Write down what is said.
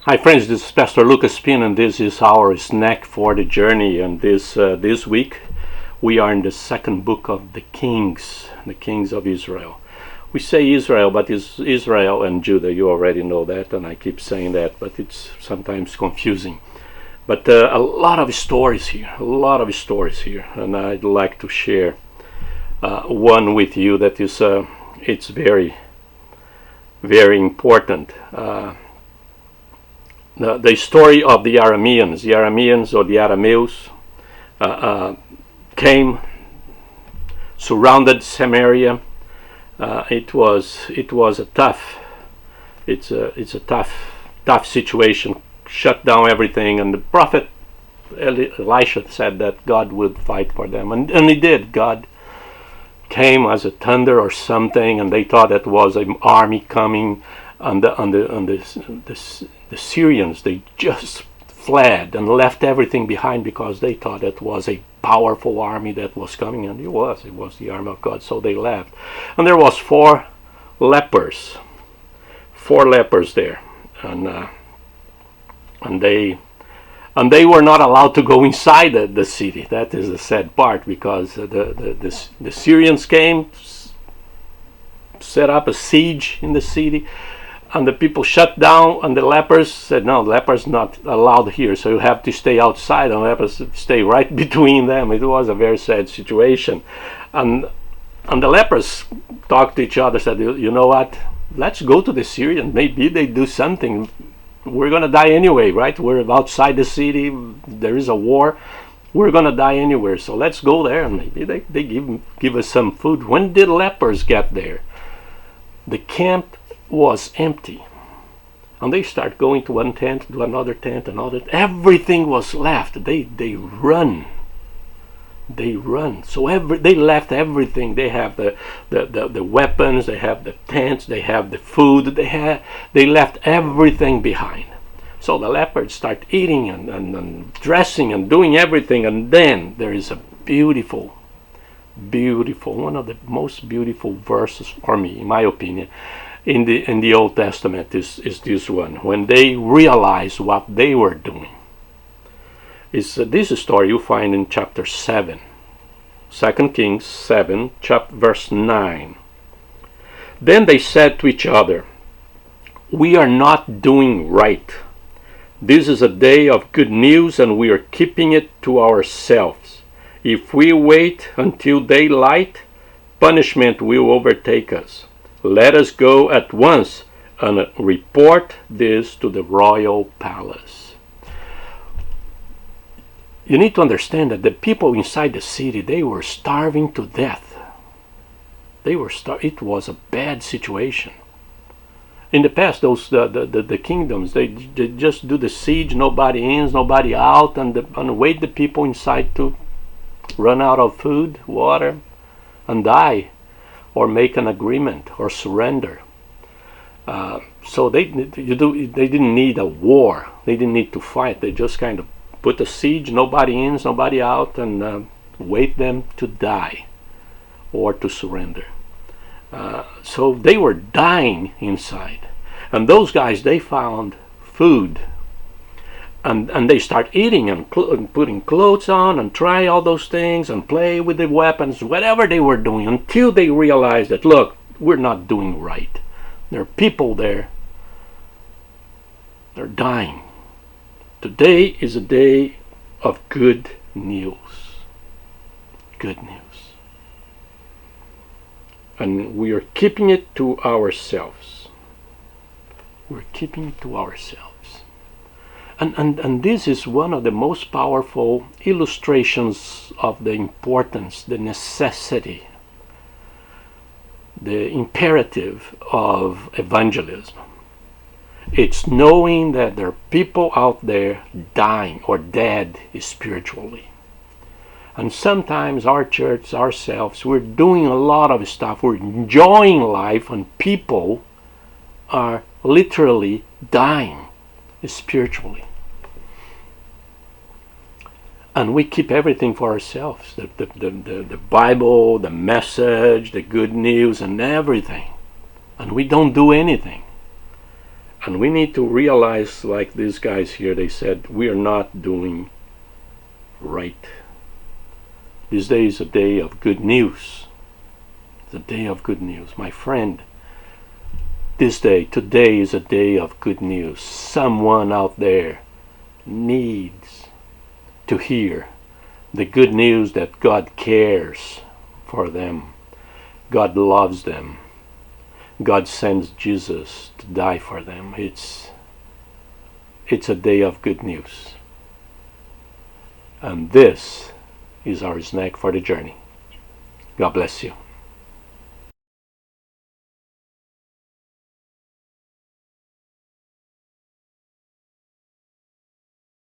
Hi friends, this is Pastor Lucas Pin, and this is our snack for the journey. And this week we are in the second book of the Kings of Israel. We say Israel, but it's Israel and Judah. You already know that, and I keep saying that, but it's sometimes confusing. But a lot of stories here, and I'd like to share one with you that is it's very, very important. The story of the Arameans or the Arameus came, surrounded Samaria. It was a tough situation. Shut down everything, and the prophet Elisha said that God would fight for them, and he did. God came as a thunder or something, and they thought it was an army coming. And the Syrians, they just fled and left everything behind because they thought it was a powerful army that was coming, and it was the army of God. So they left, and there was four lepers there, and they were not allowed to go inside the city. That is the sad part, because the Syrians came, set up a siege in the city, and the people shut down, and the lepers said, no, lepers not allowed here, so you have to stay outside, and lepers stay right between them. It was a very sad situation. And the lepers talked to each other, said, you know what, let's go to the Syrians, maybe they do something. We're going to die anyway, right? We're outside the city, there is a war, we're going to die anywhere, so let's go there, and maybe they give us some food. When did lepers get there? The camp was empty, and they start going to one tent, to another tent, everything was left. They run. So they left everything. They have the weapons, they have the tents, they have the food, they left everything behind. So the leopards start eating and dressing and doing everything, and then there is a beautiful, one of the most beautiful verses for me, in my opinion, in the Old Testament is this one, when they realize what they were doing. This story you find in chapter 7, 2 Kings 7, verse 9. Then they said to each other, we are not doing right. This is a day of good news, and we are keeping it to ourselves. If we wait until daylight, punishment will overtake us. Let us go at once and report this to the royal palace. You need to understand that the people inside the city, they were starving to death. It was a bad situation. In the past, the kingdoms, they just do the siege, nobody in, nobody out, and wait the people inside to run out of food, water, and die, or make an agreement or surrender. So they didn't need a war. They didn't need to fight. They just kind of put a siege, nobody in, nobody out, and wait them to die or to surrender. So they were dying inside. And those guys, they found food. And they start eating and putting clothes on and try all those things and play with the weapons, whatever they were doing, until they realized that, look, we're not doing right. There are people there. They're dying. Today is a day of good news. Good news. And we are keeping it to ourselves. We're keeping it to ourselves. And this is one of the most powerful illustrations of the importance, the necessity, the imperative of evangelism. It's knowing that there are people out there dying or dead spiritually. And sometimes our church, ourselves, we're doing a lot of stuff, we're enjoying life, and people are literally dying spiritually. And we keep everything for ourselves, the Bible, the message, the good news, and everything. And we don't do anything. And we need to realize, like these guys here, they said, we are not doing right. This day is a day of good news. The day of good news. My friend, today is a day of good news. Someone out there needs to hear the good news that God cares for them. God loves them. God sends Jesus to die for them. It's a day of good news. And this is our snack for the journey. God bless you.